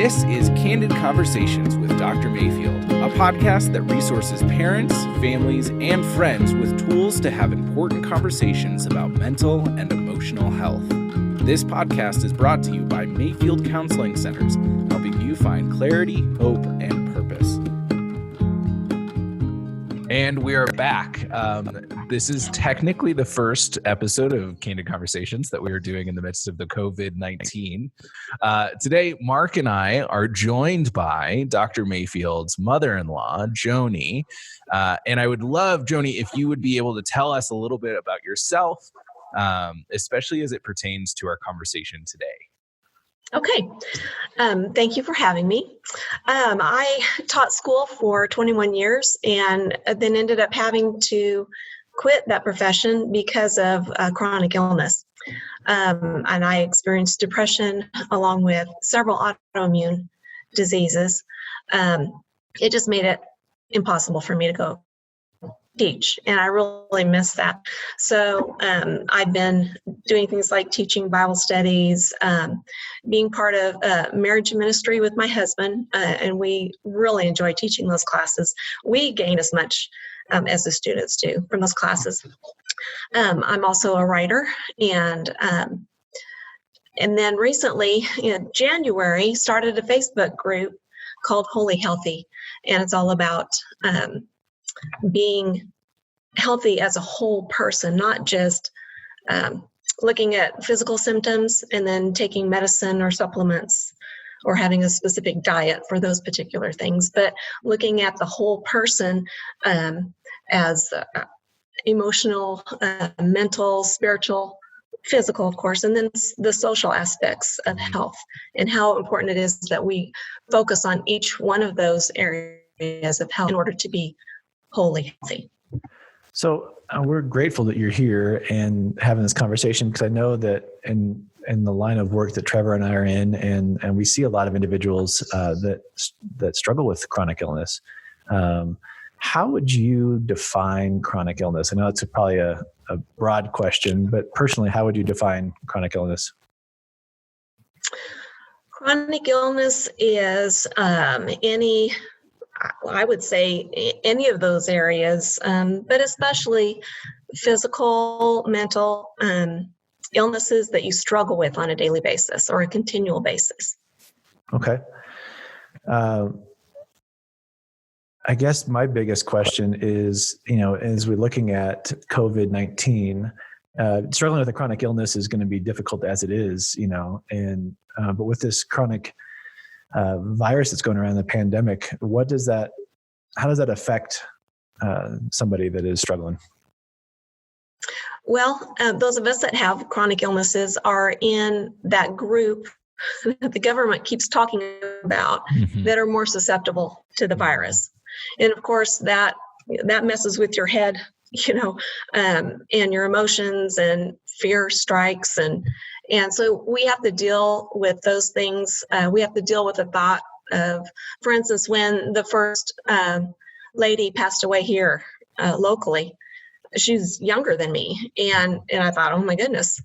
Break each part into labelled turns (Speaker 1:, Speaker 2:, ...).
Speaker 1: This is Candid Conversations with Dr. Mayfield, a podcast that resources parents, families, and friends with tools to have important conversations about mental and emotional health. This podcast is brought to you by Mayfield Counseling Centers, helping you find clarity, hope, and purpose. And we are back. This is technically the first episode of Candid Conversations that we are doing in the midst of the COVID-19. Today, Mark and I are joined by Dr. Mayfield's mother-in-law, Joni. And I would love, Joni, if you would be able to tell us a little bit about yourself, especially as it pertains to our conversation today.
Speaker 2: Okay. Thank you for having me. I taught school for 21 years and then ended up having to quit that profession because of chronic illness. And I experienced depression along with several autoimmune diseases. It just made it impossible for me to go teach, and I really miss that. So I've been doing things like teaching Bible studies, being part of marriage ministry with my husband, and we really enjoy teaching those classes. We gain as much as the students do from those classes. I'm also a writer, and then recently in January started a Facebook group called Holy Healthy, and it's all about being healthy as a whole person, not just looking at physical symptoms and then taking medicine or supplements or having a specific diet for those particular things, but looking at the whole person as emotional, mental, spiritual, physical, of course, and then the social aspects of health and how important it is that we focus on each one of those areas of health in order to be wholly healthy.
Speaker 3: So we're grateful that you're here and having this conversation, because I know that in the line of work that Trevor and I are in, and we see a lot of individuals that struggle with chronic illness. How would you define chronic illness? I know it's probably a broad question, but personally, how would you define chronic illness?
Speaker 2: Chronic illness is I would say any of those areas, but especially physical, mental illnesses that you struggle with on a daily basis or a continual basis.
Speaker 3: Okay. I guess my biggest question is, as we're looking at COVID-19, struggling with a chronic illness is going to be difficult as it is, but with this chronic virus that's going around, the pandemic, how does that affect somebody that is struggling?
Speaker 2: Well, those of us that have chronic illnesses are in that group that the government keeps talking about that are more susceptible to the virus. And of course, that messes with your head, and your emotions, and fear strikes. And so we have to deal with those things. We have to deal with the thought of, for instance, when the first lady passed away here locally, she's younger than me. And I thought, oh my goodness,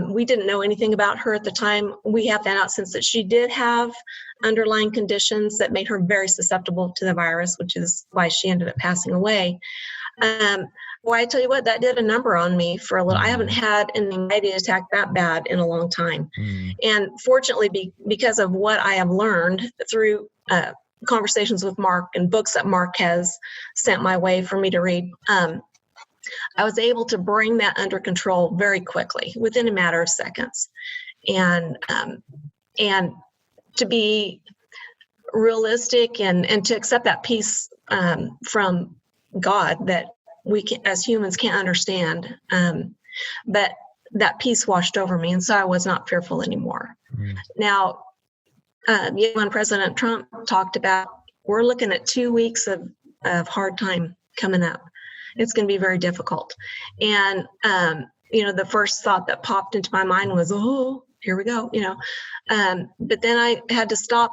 Speaker 2: we didn't know anything about her at the time. We have found out since that she did have underlying conditions that made her very susceptible to the virus, which is why she ended up passing away. Well, I tell you what, that did a number on me for a little. I haven't had an anxiety attack that bad in a long time. And fortunately, because of what I have learned through conversations with Mark and books that Mark has sent my way for me to read, I was able to bring that under control very quickly, within a matter of seconds. And to be realistic and to accept that peace from God that we can, as humans, can't understand. But that peace washed over me, and so I was not fearful anymore. Now, when President Trump talked about, we're looking at 2 weeks of hard time coming up. It's going to be very difficult. And, the first thought that popped into my mind was, oh, here we go, but then I had to stop.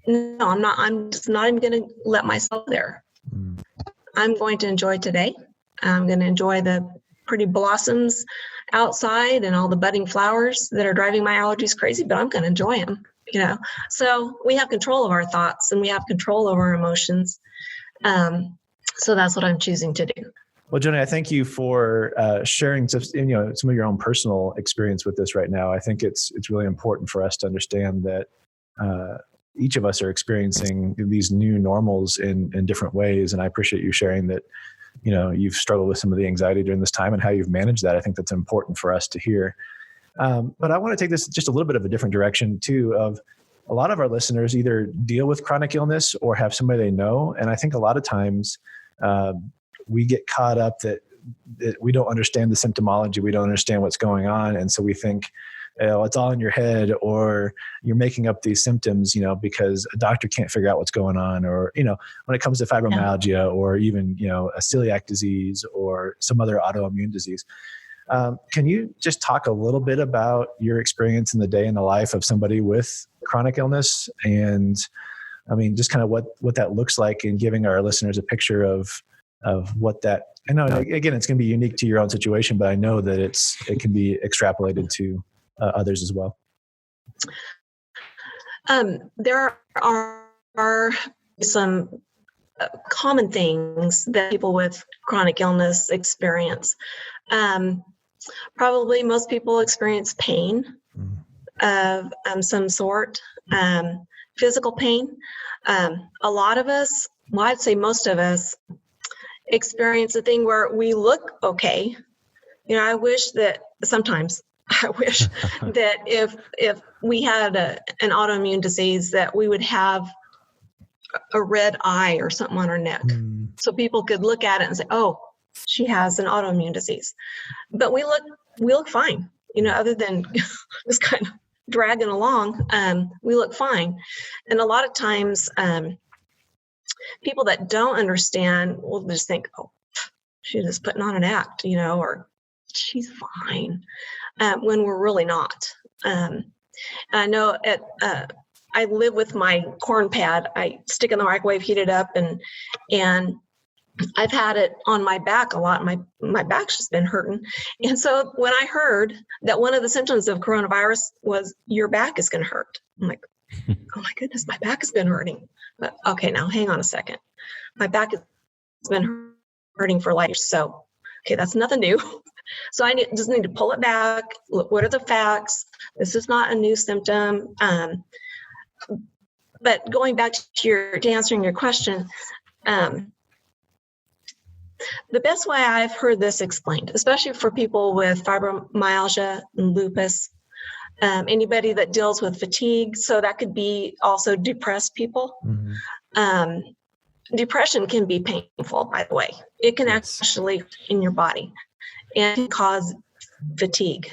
Speaker 2: No, I'm just not even going to let myself there. I'm going to enjoy today. I'm going to enjoy the pretty blossoms outside and all the budding flowers that are driving my allergies crazy, but I'm going to enjoy them. So we have control of our thoughts and we have control over our emotions. So that's what I'm choosing to do.
Speaker 3: Well, Joni, I thank you for sharing some of your own personal experience with this right now. I think it's really important for us to understand that each of us are experiencing these new normals in different ways. And I appreciate you sharing that, you've struggled with some of the anxiety during this time and how you've managed that. I think that's important for us to hear. But I want to take this just a little bit of a different direction too, of a lot of our listeners either deal with chronic illness or have somebody they know. And I think a lot of times we get caught up that we don't understand the symptomology. We don't understand what's going on. And so we think, it's all in your head, or you're making up these symptoms, because a doctor can't figure out what's going on, or, when it comes to fibromyalgia or even, a celiac disease or some other autoimmune disease. Can you just talk a little bit about your experience in the day in the life of somebody with chronic illness? And just kind of what that looks like, and giving our listeners a picture of what that, I know, again, it's going to be unique to your own situation, but I know that it can be extrapolated to others as well.
Speaker 2: There are some common things that people with chronic illness experience. Probably most people experience pain of some sort, physical pain. A lot of us, I'd say most of us, experience a thing where we look okay. I wish that if we had an autoimmune disease, that we would have a red eye or something on our neck, so people could look at it and say, "Oh, she has an autoimmune disease." But we look fine, other than just kind of dragging along. We look fine, and a lot of times, people that don't understand will just think, "Oh, she's just putting on an act," or "She's fine," when we're really not. I know I live with my corn pad. I stick in the microwave, heat it up, and I've had it on my back a lot. My back's just been hurting. And so when I heard that one of the symptoms of coronavirus was your back is going to hurt, I'm like, oh my goodness, my back has been hurting. But okay, now hang on a second. My back has been hurting for life. So, okay, that's nothing new. So I just need to pull it back. Look, what are the facts? This is not a new symptom. But going back to answering your question, the best way I've heard this explained, especially for people with fibromyalgia and lupus, anybody that deals with fatigue, so that could be also depressed people. Mm-hmm. Depression can be painful, by the way. It can actually in your body and can cause fatigue,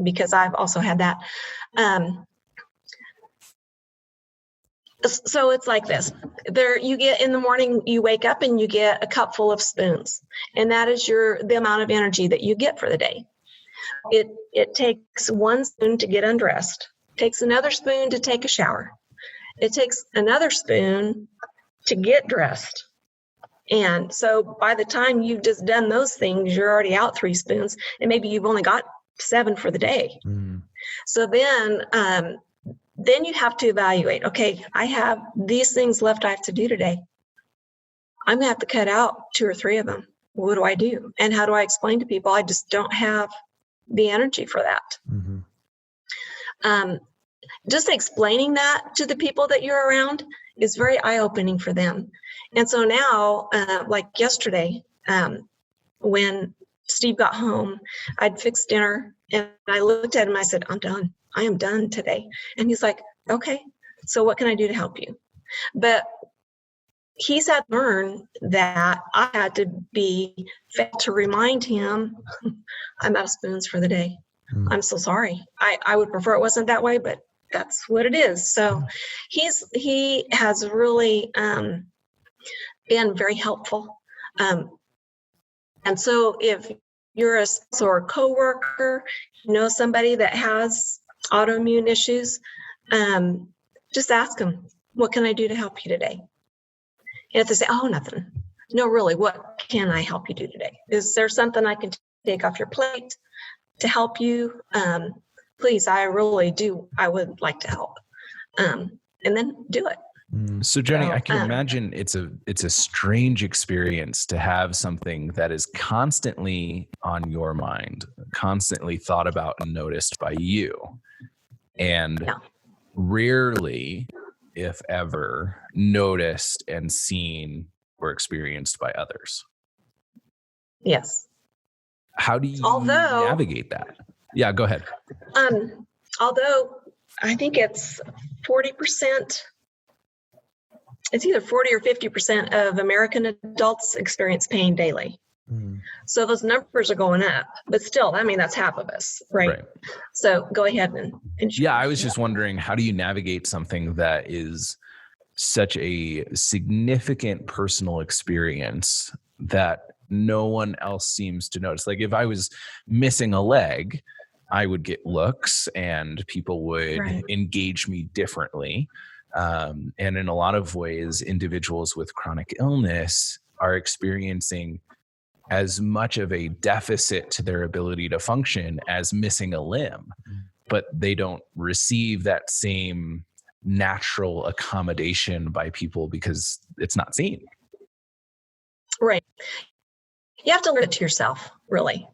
Speaker 2: because I've also had that. So it's like this. You get in the morning, you wake up and you get a cup full of spoons, and that is the amount of energy that you get for the day. It takes one spoon to get undressed. It takes another spoon to take a shower. It takes another spoon to get dressed. And so by the time you've just done those things, you're already out 3 spoons, and maybe you've only got 7 for the day. Mm. So then you have to evaluate, okay, I have these things left I have to do today. I'm going to have to cut out 2 or 3 of them. What do I do? And how do I explain to people I just don't have the energy for that? Mm-hmm. Just explaining that to the people that you're around is very eye-opening for them. And so now, like yesterday, when Steve got home, I'd fixed dinner, and I looked at him, I said, I'm done. I am done today. And he's like, okay, so what can I do to help you? But he's had to learn that I had to be fed to remind him, I'm out of spoons for the day. I'm so sorry. I would prefer it wasn't that way, but that's what it is. So he has really been very helpful. And so if you're a spouse or a coworker, somebody that has autoimmune issues, just ask them, what can I do to help you today? And if they say, oh, nothing. No, really, what can I help you do today? Is there something I can take off your plate to help you? Please, I really do. I would like to help. and then do it.
Speaker 1: So Joni, I can
Speaker 2: So,
Speaker 1: imagine it's a strange experience to have something that is constantly on your mind, constantly thought about and noticed by you, and
Speaker 2: Yeah.
Speaker 1: rarely, if ever, noticed and seen or experienced by others.
Speaker 2: Yes.
Speaker 1: How do you
Speaker 2: Although-
Speaker 1: navigate that? Yeah, go ahead.
Speaker 2: Although I think it's 40%, it's either 40 or 50% of American adults experience pain daily. So those numbers are going up, but still, I mean, that's half of us, right? So go ahead and
Speaker 1: yeah, I was just wondering, how do you navigate something that is such a significant personal experience that no one else seems to notice? Like if I was missing a leg, I would get looks and people would engage me differently. And in a lot of ways, individuals with chronic illness are experiencing as much of a deficit to their ability to function as missing a limb, but they don't receive that same natural accommodation by people because it's not seen.
Speaker 2: Right. You have to learn it to yourself, really,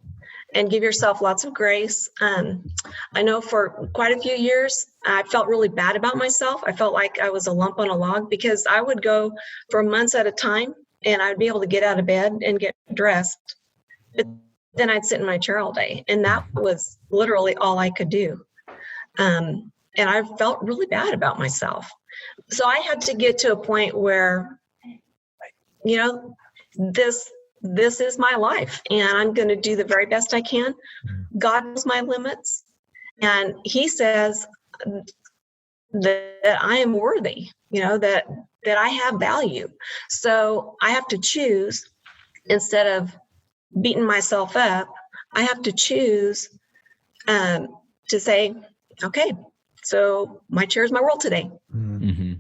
Speaker 2: and give yourself lots of grace. I know for quite a few years, I felt really bad about myself. I felt like I was a lump on a log because I would go for months at a time and I'd be able to get out of bed and get dressed. But then I'd sit in my chair all day. And that was literally all I could do. And I felt really bad about myself. So I had to get to a point where, you know, this is my life and I'm going to do the very best I can. God knows my limits. And he says that I am worthy, you know, that I have value. So I have to choose, instead of beating myself up, I have to choose to say, okay, so my chair is my world today.
Speaker 1: Mm-hmm.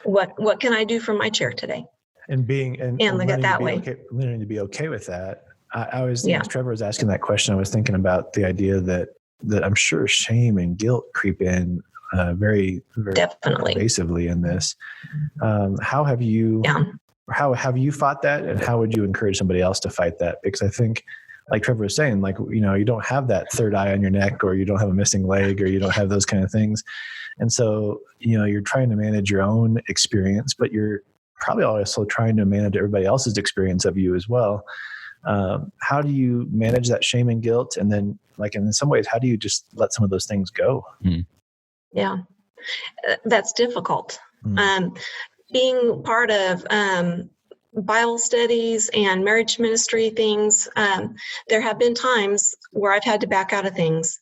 Speaker 2: What can I do from my chair today?
Speaker 3: And
Speaker 2: look at that way.
Speaker 3: Learning to be okay with that. I was, as Trevor was asking that question, I was thinking about the idea that I'm sure shame and guilt creep in very, very
Speaker 2: definitely
Speaker 3: pervasively in this. How have you fought that, and how would you encourage somebody else to fight that? Because I think, like Trevor was saying, like, you know, you don't have that third eye on your neck, or you don't have a missing leg, or you don't have those kind of things. And so, you know, you're trying to manage your own experience, but you're probably also trying to manage everybody else's experience of you as well. How do you manage that shame and guilt? And then, like, in some ways, how do you just let some of those things go?
Speaker 2: Yeah, that's difficult. Being part of Bible studies and marriage ministry things, there have been times where I've had to back out of things,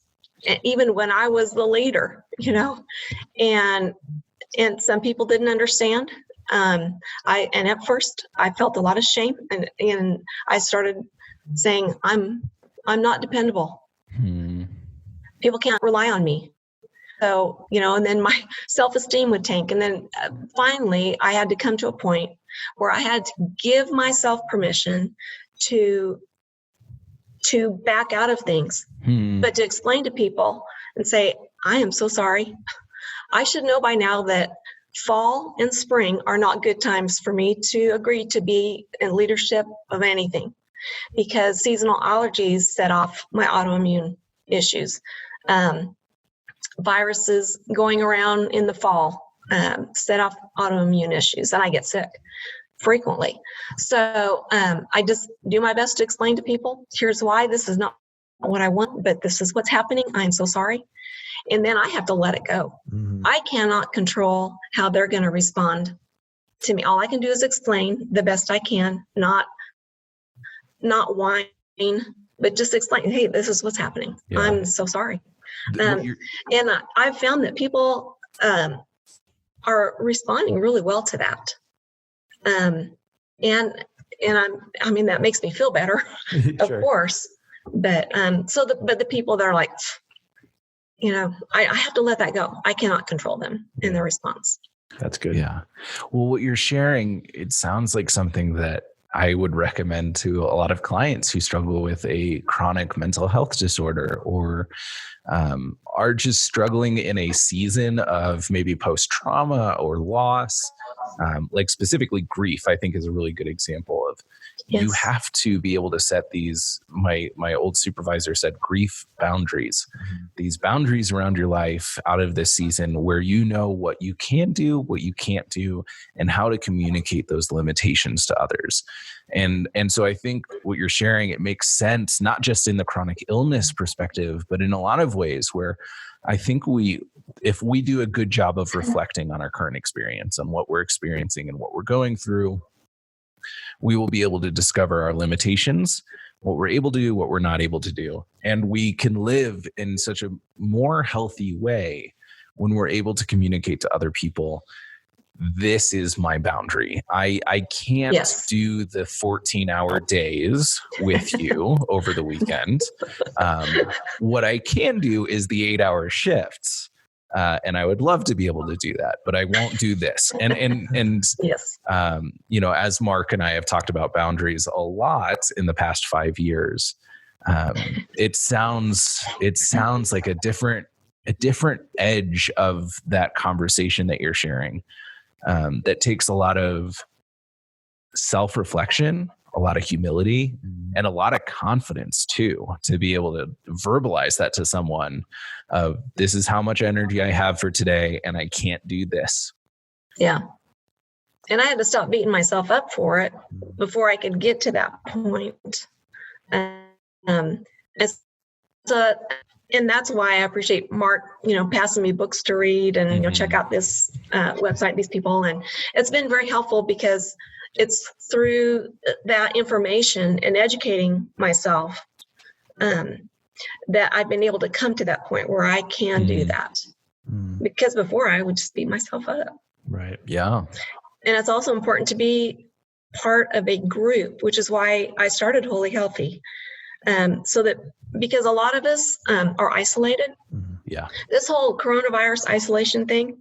Speaker 2: even when I was the leader, you know, and some people didn't understand. And at first I felt a lot of shame, and I started saying, I'm not dependable. People can't rely on me. So, you know, and then my self-esteem would tank. And then finally I had to come to a point where I had to give myself permission to back out of things, but to explain to people and say, I am so sorry. I should know by now that fall and spring are not good times for me to agree to be in leadership of anything, because seasonal allergies set off my autoimmune issues. Viruses going around in the fall set off autoimmune issues, and I get sick frequently. So I just do my best to explain to people, here's why. This is not what I want, but this is what's happening. I'm so sorry. And then I have to let it go. I cannot control how they're going to respond to me. All I can do is explain the best I can, not whine, but just explain, hey, this is what's happening. Yeah. I'm so sorry. And I've found that people are responding really well to that. And I mean, that makes me feel better, of course. But but the people that are like, you know, I have to let that go. I cannot control them in their response.
Speaker 3: That's good.
Speaker 1: Yeah. Well, what you're sharing, it sounds like something that I would recommend to a lot of clients who struggle with a chronic mental health disorder or are just struggling in a season of maybe post-trauma or loss, like specifically grief, I think is a really good example of you have to be able to set these, my old supervisor said, grief boundaries, these boundaries around your life out of this season where you know what you can do, what you can't do, and how to communicate those limitations to others. And so I think what you're sharing, it makes sense, not just in the chronic illness perspective, but in a lot of ways where I think if we do a good job of reflecting on our current experience, on what we're experiencing and what we're going through, we will be able to discover our limitations, what we're able to do, what we're not able to do. And we can live in such a more healthy way when we're able to communicate to other people, this is my boundary. I can't do the 14-hour days with you over the weekend. What I can do is the 8-hour shifts. And I would love to be able to do that, but I won't do this. And as Mark and I have talked about boundaries a lot in the past 5 years, it sounds like a different edge of that conversation that you're sharing, that takes a lot of self-reflection, a lot of humility, and a lot of confidence too, to be able to verbalize that to someone of, this is how much energy I have for today and I can't do this.
Speaker 2: Yeah. And I had to stop beating myself up for it before I could get to that point. And that's why I appreciate Mark, passing me books to read and, check out this website, these people. And it's been very helpful because it's through that information and educating myself that I've been able to come to that point where I can do that. Because before I would just beat myself up.
Speaker 3: Right.
Speaker 1: Yeah.
Speaker 2: And it's also important to be part of a group, which is why I started Wholly Healthy. So that, because a lot of us are isolated.
Speaker 1: Yeah.
Speaker 2: This whole coronavirus isolation thing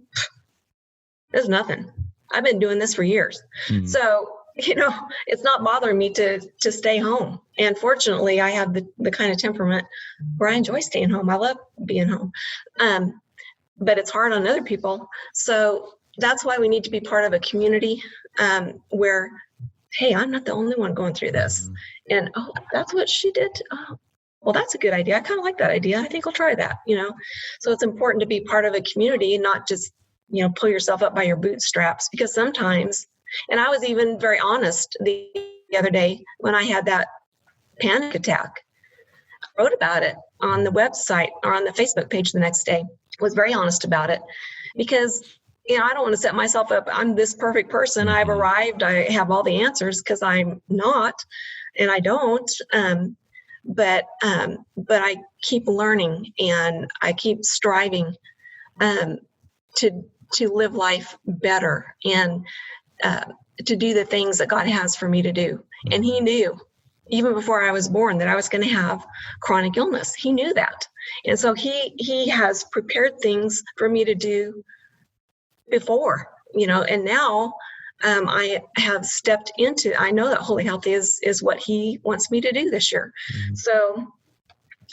Speaker 2: is nothing. I've been doing this for years. So, it's not bothering me to stay home. And fortunately, I have the kind of temperament where I enjoy staying home. I love being home. But it's hard on other people. So that's why we need to be part of a community where, hey, I'm not the only one going through this. And, oh, that's what she did. Oh, well, that's a good idea. I kind of like that idea. I think I'll try that, So it's important to be part of a community and not just, pull yourself up by your bootstraps, because sometimes, and I was even very honest the other day when I had that panic attack, I wrote about it on the website or on the Facebook page the next day, was very honest about it because, I don't want to set myself up. I'm this perfect person. I've arrived. I have all the answers, because I'm not, and I don't. But I keep learning and I keep striving to live life better and to do the things that God has for me to do. And He knew even before I was born that I was going to have chronic illness. He knew that. And so he has prepared things for me to do before, and now I have stepped into, I know that Wholly Healthy is what He wants me to do this year. So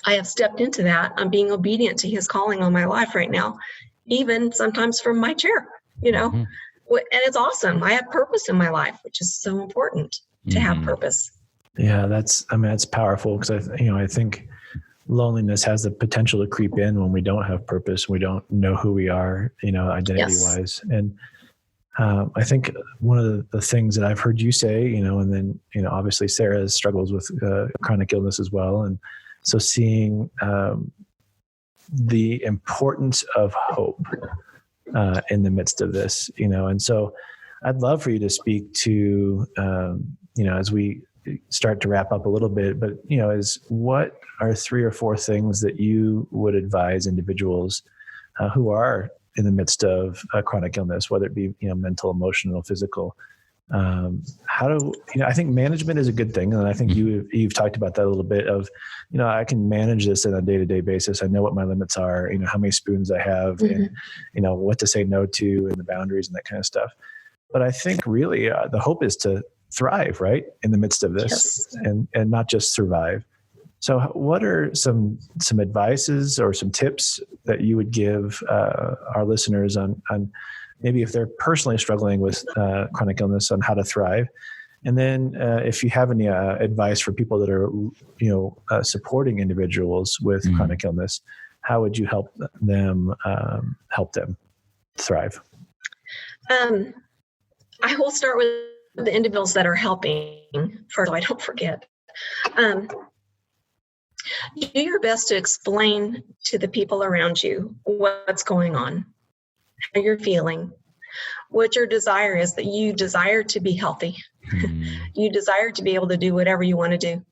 Speaker 2: I have stepped into that. I'm being obedient to His calling on my life right now, even sometimes from my chair, and it's awesome. I have purpose in my life, which is so important to have purpose. Yeah,
Speaker 3: that's powerful, because I think loneliness has the potential to creep in when we don't have purpose. We don't know who we are, identity wise. And I think one of the things that I've heard you say, and then, obviously Sarah struggles with chronic illness as well. And so seeing the importance of hope in the midst of this, and so I'd love for you to speak to, as we start to wrap up a little bit, but, is what are 3 or 4 things that you would advise individuals who are in the midst of a chronic illness, whether it be, mental, emotional, physical, I think management is a good thing. And I think you've talked about that a little bit of, I can manage this on a day-to-day basis. I know what my limits are, how many spoons I have and, what to say no to and the boundaries and that kind of stuff. But I think really the hope is to thrive, right, in the midst of this,
Speaker 2: Yes.
Speaker 3: and not just survive. So what are some advices or some tips that you would give our listeners on maybe if they're personally struggling with chronic illness, on how to thrive? And then if you have any advice for people that are, supporting individuals with chronic illness, how would you help them thrive?
Speaker 2: I will start with the individuals that are helping first, so I don't forget. Do your best to explain to the people around you what's going on, how you're feeling, what your desire is, that you desire to be healthy. You desire to be able to do whatever you want to do,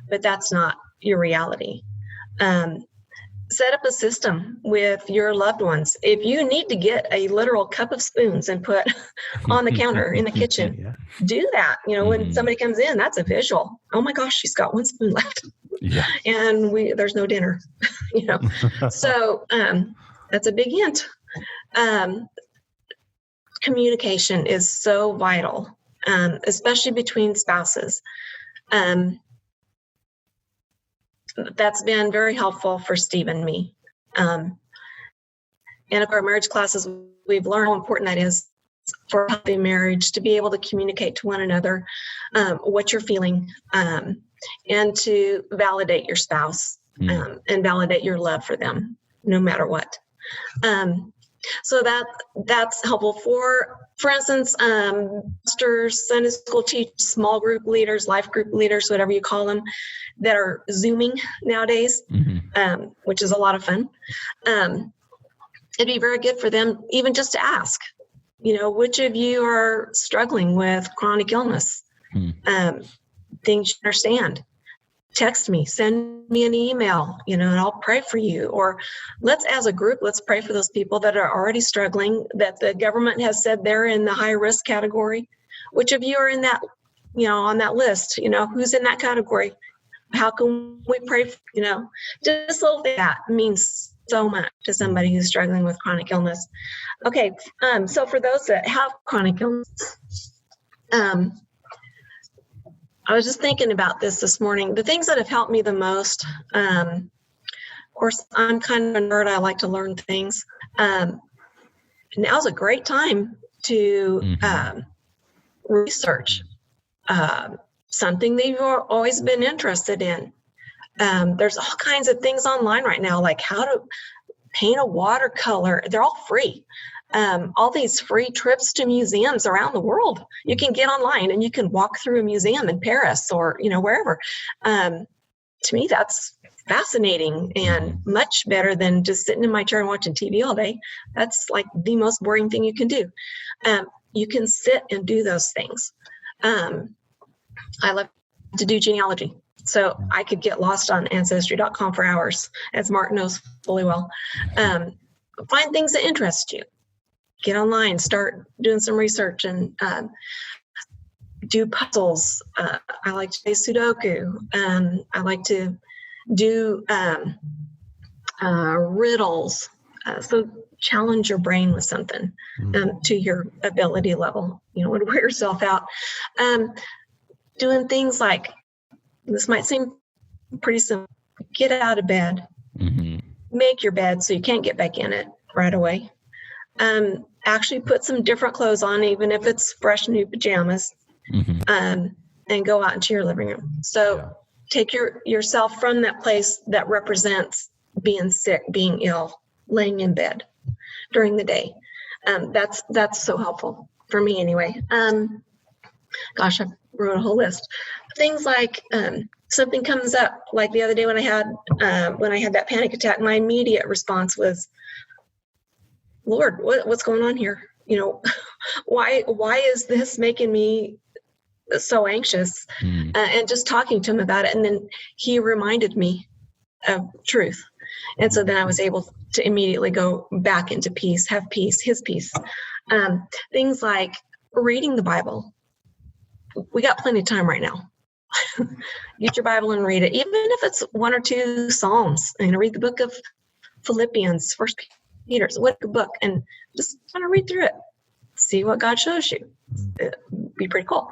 Speaker 2: but that's not your reality. Set up a system with your loved ones. If you need to get a literal cup of spoons and put on the counter in the kitchen, do that. When somebody comes in, that's a visual. Oh my gosh, she's got one spoon left.
Speaker 1: Yeah.
Speaker 2: And there's no dinner, So that's a big hint. Communication is so vital, especially between spouses. That's been very helpful for Steve and me. And of our marriage classes, we've learned how important that is for a healthy marriage, to be able to communicate to one another what you're feeling, and to validate your spouse, and validate your love for them, no matter what. So that's helpful for instance, pastors, Sunday school teachers, small group leaders, life group leaders, whatever you call them, that are Zooming nowadays, which is a lot of fun. It'd be very good for them even just to ask, which of you are struggling with chronic illness? Things you understand. Text me, send me an email, and I'll pray for you. Or as a group, let's pray for those people that are already struggling, that the government has said they're in the high risk category. Which of you are in that, on that list? Who's in that category? How can we pray for, just little thing that means so much to somebody who's struggling with chronic illness. Okay. So for those that have chronic illness, I was just thinking about this morning. The things that have helped me the most, of course, I'm kind of a nerd. I like to learn things. Now's a great time to research something that you've always been interested in. There's all kinds of things online right now, like how to paint a watercolor. They're all free. All these free trips to museums around the world. You can get online and you can walk through a museum in Paris or, wherever. To me, that's fascinating and much better than just sitting in my chair and watching TV all day. That's like the most boring thing you can do. You can sit and do those things. I love to do genealogy. So I could get lost on Ancestry.com for hours, as Mark knows fully well. Find things that interest you. Get online, start doing some research, and do puzzles. I like to play Sudoku. I like to do riddles. So challenge your brain with something to your ability level. To wear yourself out. Doing things like, this might seem pretty simple. Get out of bed. Make your bed so you can't get back in it right away. Actually put some different clothes on, even if it's fresh new pajamas, and go out into your living room. So take yourself from that place that represents being sick, being ill, laying in bed during the day. That's so helpful for me anyway. Gosh, I wrote a whole list. Things like something comes up, like the other day when I had that panic attack, my immediate response was, Lord, what's going on here? Why is this making me so anxious? And just talking to him about it. And then he reminded me of truth. And so then I was able to immediately go back into peace, have peace, his peace. Things like reading the Bible. We got plenty of time right now. Get your Bible and read it. Even if it's one or two Psalms, read the book of Philippians, First Peter's, what book, and just kind of read through it. see what God shows you. It'd be pretty cool.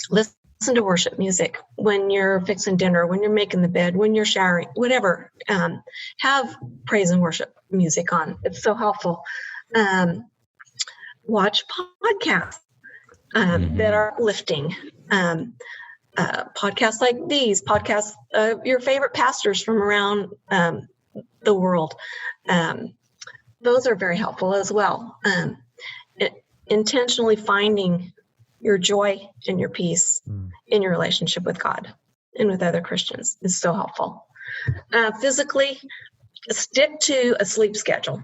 Speaker 2: Listen to worship music when you're fixing dinner, when you're making the bed, when you're showering, whatever. Have praise and worship music on. It's so helpful. Watch podcasts that are uplifting. Podcasts like these, podcasts of your favorite pastors from around the world. Those are very helpful as well. Intentionally finding your joy and your peace in your relationship with God and with other Christians is so helpful. Physically, stick to a sleep schedule.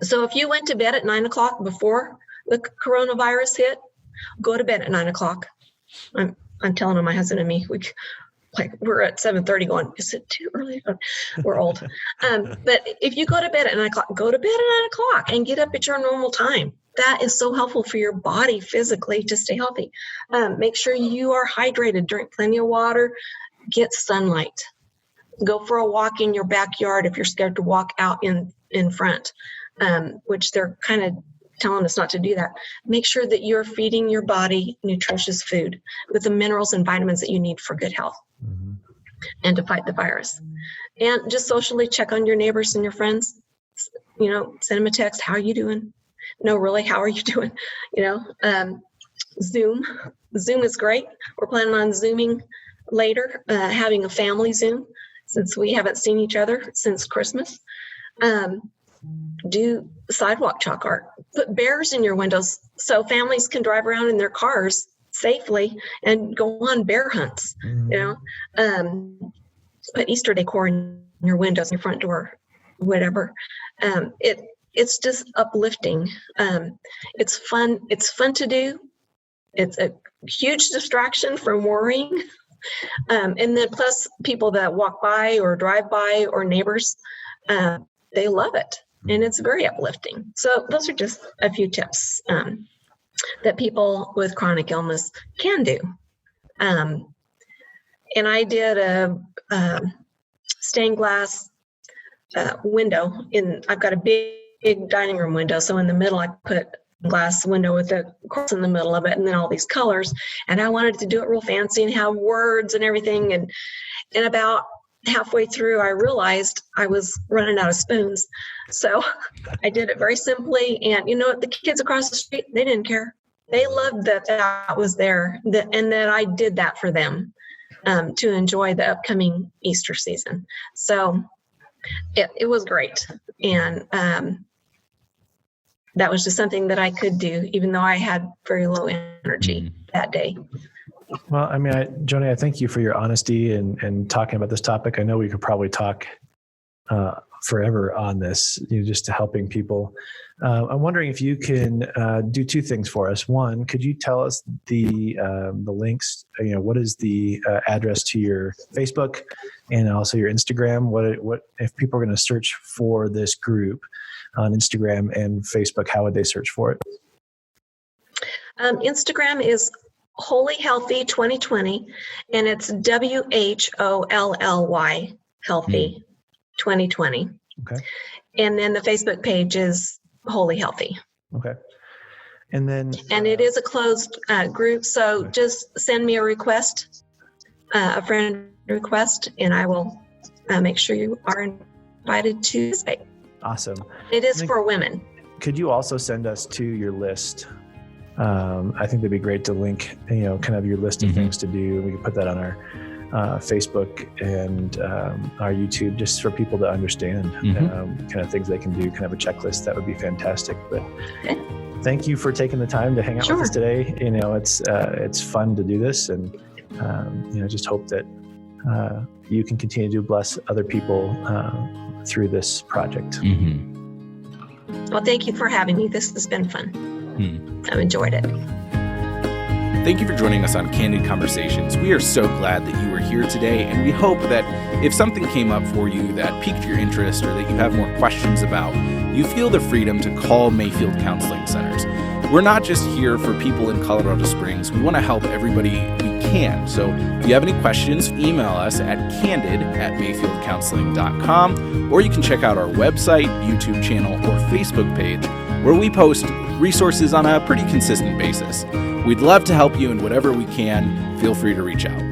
Speaker 2: So if you went to bed at 9 o'clock before the coronavirus hit, go to bed at 9 o'clock. I'm telling my husband and me, we're at 7:30 going, is it too early? We're old. But if you go to bed at 9 o'clock, go to bed at 9 o'clock and get up at your normal time. That is so helpful for your body physically to stay healthy. Make sure you are hydrated, drink plenty of water, get sunlight. Go for a walk in your backyard if you're scared to walk out in front, which they're kind of telling us not to do that. Make sure that you're feeding your body nutritious food with the minerals and vitamins that you need for good health and to fight the virus. And just socially check on your neighbors and your friends. Send them a text. How are you doing? No, really, how are you doing? Zoom is great. We're planning on Zooming later, having a family Zoom since we haven't seen each other since Christmas. Do sidewalk chalk art. Put bears in your windows so families can drive around in their cars safely and go on bear hunts. Put Easter decor in your windows, your front door, whatever. It's just uplifting. It's fun. It's fun to do. It's a huge distraction from worrying. And then plus people that walk by or drive by or neighbors, they love it. And it's very uplifting. So those are just a few tips that people with chronic illness can do. And I did a stained glass window I've got a big dining room window. So in the middle, I put a glass window with a cross in the middle of it and then all these colors. And I wanted to do it real fancy and have words and everything. And about halfway through, I realized I was running out of spoons. So I did it very simply. And the kids across the street, they didn't care. They loved that was there and that I did that for them to enjoy the upcoming Easter season. So it was great. And that was just something that I could do, even though I had very low energy that day.
Speaker 3: Well, I mean, Joni, I thank you for your honesty and talking about this topic. I know we could probably talk forever on this, just to helping people. I'm wondering if you can do two things for us. One, could you tell us the links? What is the address to your Facebook and also your Instagram? What if people are going to search for this group on Instagram and Facebook? How would they search for it?
Speaker 2: Instagram is Holy Healthy 2020, and it's WHOLLY Healthy 2020.
Speaker 3: Okay.
Speaker 2: And then the Facebook page is Holy Healthy.
Speaker 3: Okay. And then
Speaker 2: it is a closed group, so just send me a request, a friend request, and I will make sure you are invited to participate.
Speaker 3: Awesome.
Speaker 2: It is for women.
Speaker 3: Could you also send us to your list? I think that'd be great to link, kind of your list of things to do. We can put that on our Facebook and our YouTube, just for people to understand kind of things they can do, kind of a checklist. That would be fantastic. But thank you for taking the time to hang out with us today. It's fun to do this, and just hope that you can continue to bless other people through this project.
Speaker 2: Well, thank you for having me. This has been fun. I've enjoyed it.
Speaker 1: Thank you for joining us on Candid Conversations. We are so glad that you were here today, and we hope that if something came up for you that piqued your interest or that you have more questions about, you feel the freedom to call Mayfield Counseling Centers. We're not just here for people in Colorado Springs. We want to help everybody we
Speaker 4: can. So if you have any questions, email us at candid@mayfieldcounseling.com, or you can check out our website, YouTube channel, or Facebook page, where we post resources on a pretty consistent basis. We'd love to help you in whatever we can. Feel free to reach out.